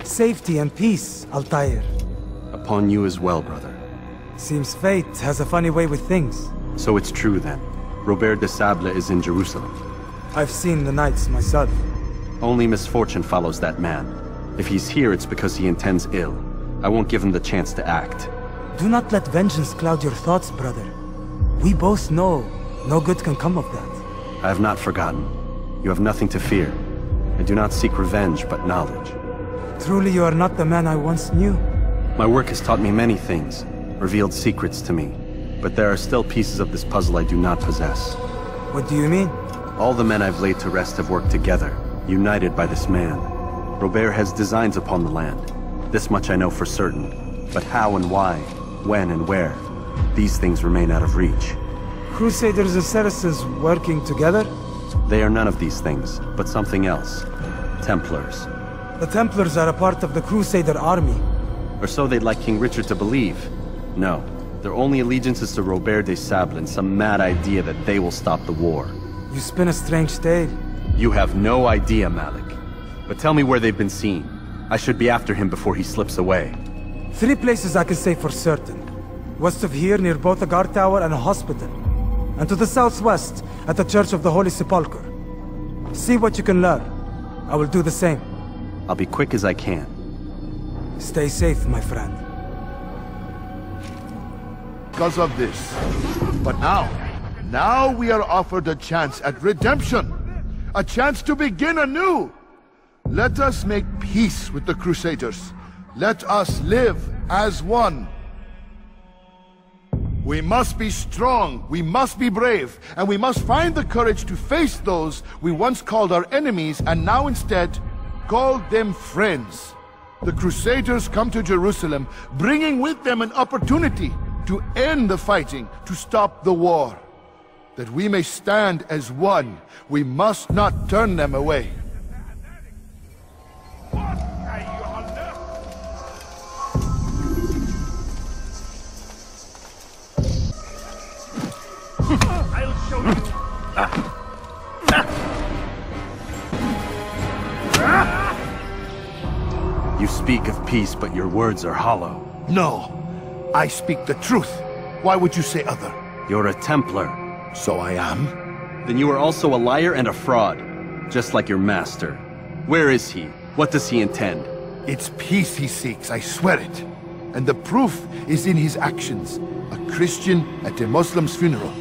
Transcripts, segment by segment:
Safety and peace, Altair. Upon you as well, brother. Seems fate has a funny way with things. So it's true then. Robert de Sable is in Jerusalem. I've seen the knights myself. Only misfortune follows that man. If he's here, it's because he intends ill. I won't give him the chance to act. Do not let vengeance cloud your thoughts, brother. We both know no good can come of that. I have not forgotten. You have nothing to fear. I do not seek revenge, but knowledge. Truly you are not the man I once knew. My work has taught me many things, revealed secrets to me. But there are still pieces of this puzzle I do not possess. What do you mean? All the men I've laid to rest have worked together, united by this man. Robert has designs upon the land. This much I know for certain. But how and why, when and where, these things remain out of reach. Crusaders and Saracens working together? They are none of these things, but something else. Templars. The Templars are a part of the Crusader army. Or so they'd like King Richard to believe. No. Their only allegiance is to Robert de Sable and some mad idea that they will stop the war. You spin a strange tale. You have no idea, Malik. But tell me where they've been seen. I should be after him before he slips away. 3 places I can say for certain. West of here, near both a guard tower and a hospital. And to the southwest, at the Church of the Holy Sepulchre. See what you can learn. I will do the same. I'll be quick as I can. Stay safe, my friend. Because of this. But now we are offered a chance at redemption. A chance to begin anew. Let us make peace with the Crusaders. Let us live as one. We must be strong, we must be brave, and we must find the courage to face those we once called our enemies and now instead call them friends. The Crusaders come to Jerusalem, bringing with them an opportunity to end the fighting, to stop the war. That we may stand as one, we must not turn them away. I'll show you. You speak of peace, but your words are hollow. No, I speak the truth. Why would you say other? You're a Templar. So I am. Then you are also a liar and a fraud, just like your master. Where is he? What does he intend? It's peace he seeks, I swear it. And the proof is in his actions. A Christian at a Muslim's funeral.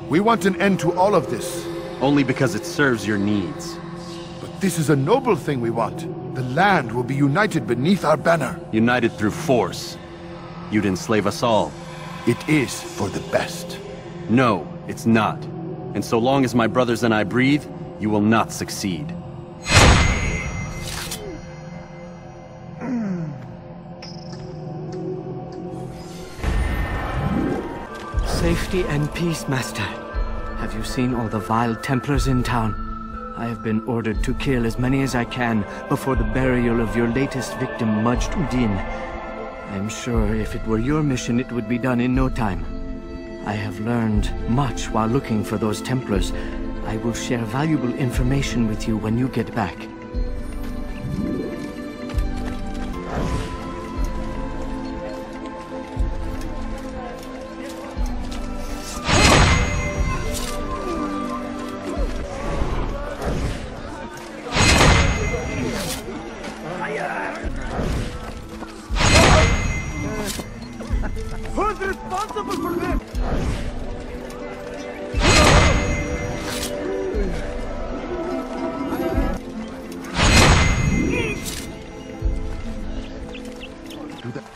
We want an end to all of this. Only because it serves your needs. But this is a noble thing we want. The land will be united beneath our banner. United through force. You'd enslave us all. It is for the best. No, it's not. And so long as my brothers and I breathe, you will not succeed. Safety and peace, Master. Have you seen all the vile Templars in town? I have been ordered to kill as many as I can before the burial of your latest victim, Majd Addin. I'm sure if it were your mission, it would be done in no time. I have learned much while looking for those Templars. I will share valuable information with you when you get back. Who's responsible for this?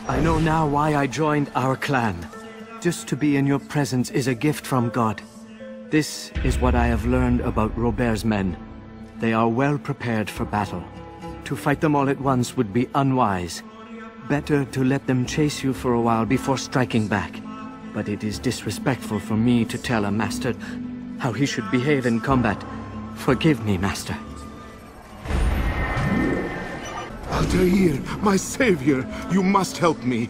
I know now why I joined our clan. Just to be in your presence is a gift from God. This is what I have learned about Robert's men. They are well prepared for battle. To fight them all at once would be unwise. Better to let them chase you for a while before striking back. But it is disrespectful for me to tell a master how he should behave in combat. Forgive me, Master. Altair, my savior, you must help me.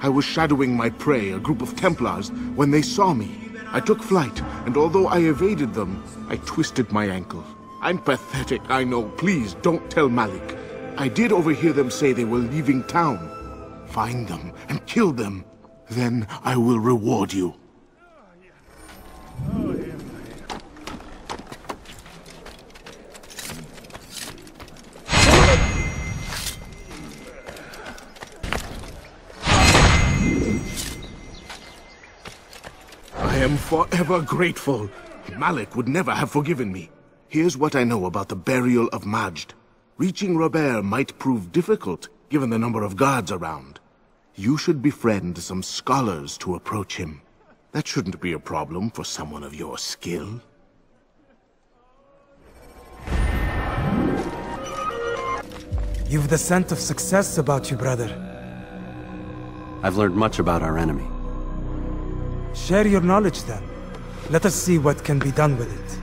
I was shadowing my prey, a group of Templars, when they saw me. I took flight, and although I evaded them, I twisted my ankle. I'm pathetic, I know. Please, don't tell Malik. I did overhear them say they were leaving town. Find them and kill them. Then I will reward you. I am forever grateful. Malik would never have forgiven me. Here's what I know about the burial of Majd. Reaching Robert might prove difficult, given the number of guards around. You should befriend some scholars to approach him. That shouldn't be a problem for someone of your skill. You've the scent of success about you, brother. I've learned much about our enemy. Share your knowledge then. Let us see what can be done with it.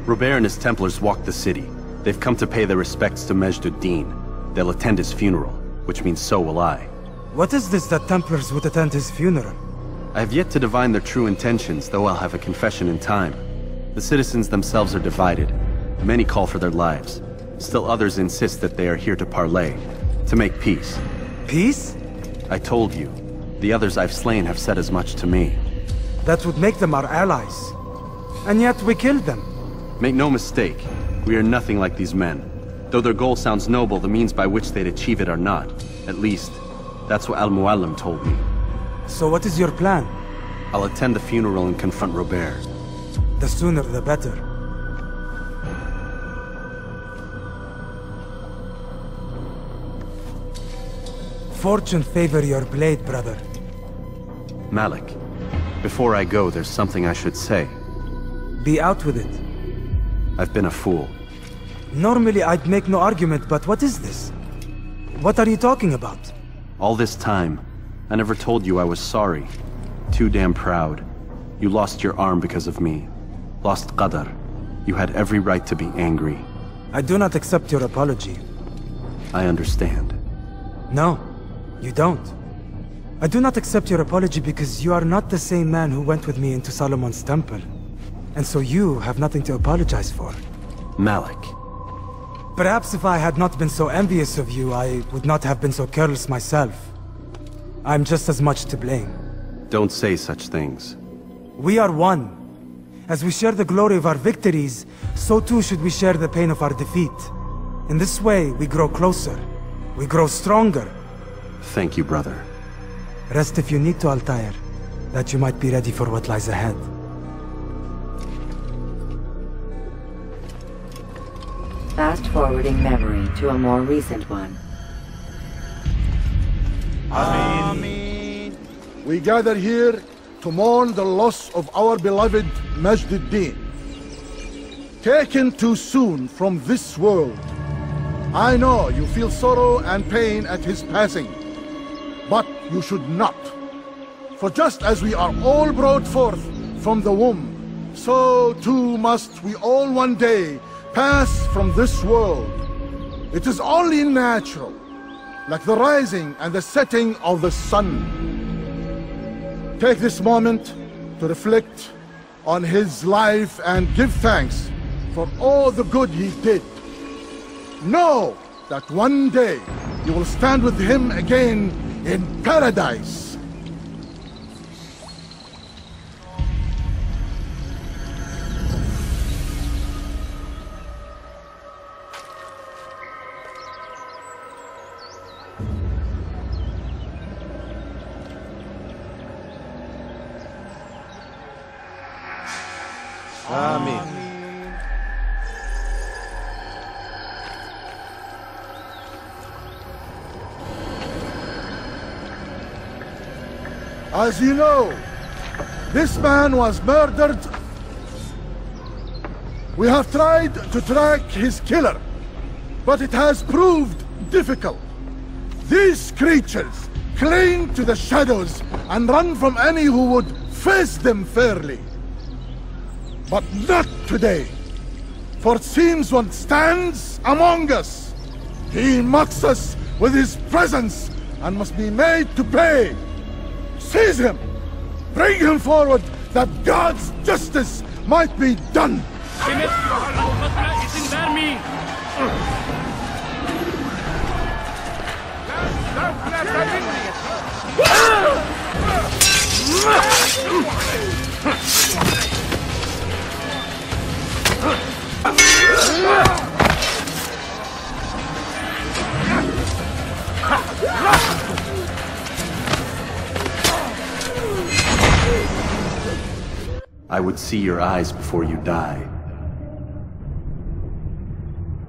Robert and his Templars walked the city. They've come to pay their respects to Majd Addin. They'll attend his funeral, which means so will I. What is this that Templars would attend his funeral? I have yet to divine their true intentions, though I'll have a confession in time. The citizens themselves are divided. Many call for their lives. Still others insist that they are here to parley, to make peace. Peace? I told you. The others I've slain have said as much to me. That would make them our allies. And yet we killed them. Make no mistake, we are nothing like these men. Though their goal sounds noble, the means by which they'd achieve it are not. At least, that's what Al-Muallim told me. So what is your plan? I'll attend the funeral and confront Robert. The sooner the better. Fortune favor your blade, brother. Malik, before I go, there's something I should say. Be out with it. I've been a fool. Normally I'd make no argument, but what is this? What are you talking about? All this time, I never told you I was sorry. Too damn proud. You lost your arm because of me. Lost Qadar. You had every right to be angry. I do not accept your apology. I understand. No, you don't. I do not accept your apology because you are not the same man who went with me into Solomon's temple. And so you have nothing to apologize for. Malik. Perhaps if I had not been so envious of you, I would not have been so careless myself. I'm just as much to blame. Don't say such things. We are one. As we share the glory of our victories, so too should we share the pain of our defeat. In this way, we grow closer. We grow stronger. Thank you, brother. Rest if you need to, Altair, that you might be ready for what lies ahead. Fast-forwarding memory to a more recent one. Ameen. We gather here to mourn the loss of our beloved Majd Addin. Taken too soon from this world. I know you feel sorrow and pain at his passing, but you should not. For just as we are all brought forth from the womb, so too must we all one day pass from this world. It is only natural, like the rising and the setting of the sun. Take this moment to reflect on his life and give thanks for all the good he did. Know that one day you will stand with him again in paradise. As you know, this man was murdered. We have tried to track his killer, but it has proved difficult. These creatures cling to the shadows and run from any who would face them fairly. But not today, for it seems one stands among us. He mocks us with his presence and must be made to pay. Seize him! Bring him forward, that God's justice might be done! I would see your eyes before you die.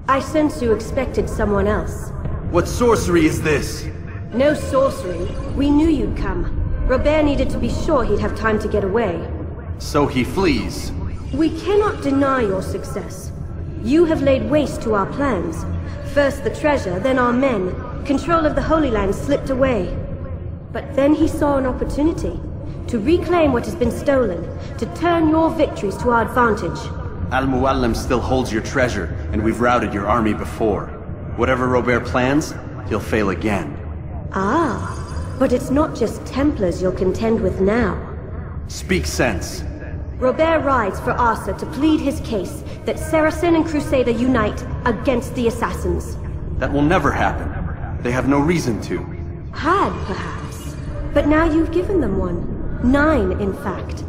I sense you expected someone else. What sorcery is this? No sorcery. We knew you'd come. Robert needed to be sure he'd have time to get away. So he flees. We cannot deny your success. You have laid waste to our plans. First the treasure, then our men. Control of the Holy Land slipped away. But then he saw an opportunity. To reclaim what has been stolen. To turn your victories to our advantage. Al-Muallim still holds your treasure, and we've routed your army before. Whatever Robert plans, he'll fail again. Ah, but it's not just Templars you'll contend with now. Speak sense. Robert rides for Asa to plead his case that Saracen and Crusader unite against the Assassins. That will never happen. They have no reason to. Had, perhaps. But now you've given them one. 9, in fact.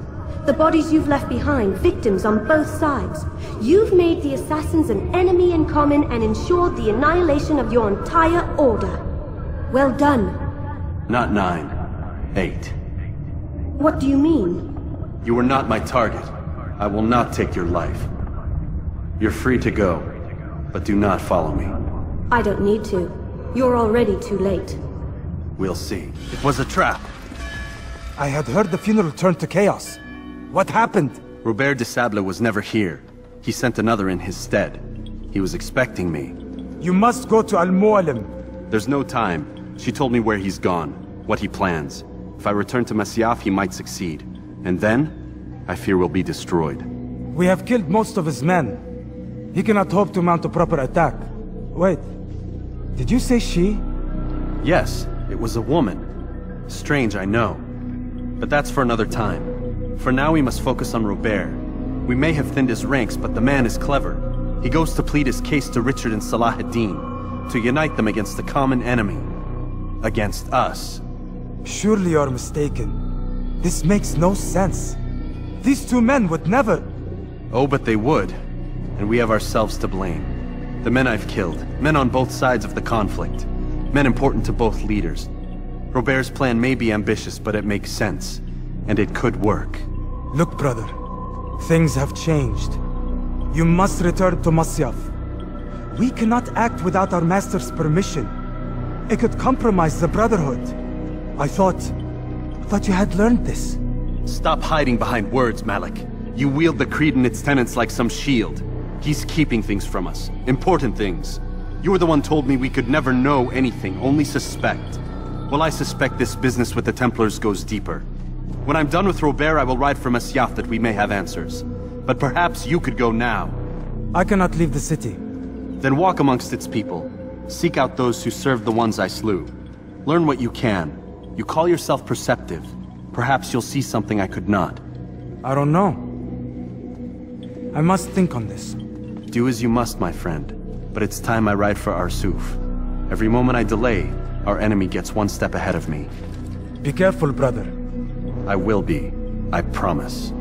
The bodies you've left behind, victims on both sides. You've made the Assassins an enemy in common and ensured the annihilation of your entire order. Well done. Not 9. 8. What do you mean? You are not my target. I will not take your life. You're free to go, but do not follow me. I don't need to. You're already too late. We'll see. It was a trap. I had heard the funeral turned to chaos. What happened? Robert de Sable was never here. He sent another in his stead. He was expecting me. You must go to Al-Muallim. There's no time. She told me where he's gone, what he plans. If I return to Masyaf, he might succeed. And then, I fear we'll be destroyed. We have killed most of his men. He cannot hope to mount a proper attack. Wait, did you say she? Yes, it was a woman. Strange, I know. But that's for another time. For now we must focus on Robert. We may have thinned his ranks, but the man is clever. He goes to plead his case to Richard and Salah ad-Din, to unite them against the common enemy. Against us. Surely you're mistaken. This makes no sense. These two men would never... Oh, but they would. And we have ourselves to blame. The men I've killed, men on both sides of the conflict. Men important to both leaders. Robert's plan may be ambitious, but it makes sense. And it could work. Look, brother. Things have changed. You must return to Masyaf. We cannot act without our master's permission. It could compromise the Brotherhood. I thought you had learned this. Stop hiding behind words, Malik. You wield the creed and its tenets like some shield. He's keeping things from us. Important things. You were the one told me we could never know anything, only suspect. Well, I suspect this business with the Templars goes deeper. When I'm done with Robert, I will ride for Masyaf that we may have answers. But perhaps you could go now. I cannot leave the city. Then walk amongst its people. Seek out those who served the ones I slew. Learn what you can. You call yourself perceptive. Perhaps you'll see something I could not. I don't know. I must think on this. Do as you must, my friend. But it's time I ride for Arsuf. Every moment I delay, our enemy gets one step ahead of me. Be careful, brother. I will be. I promise.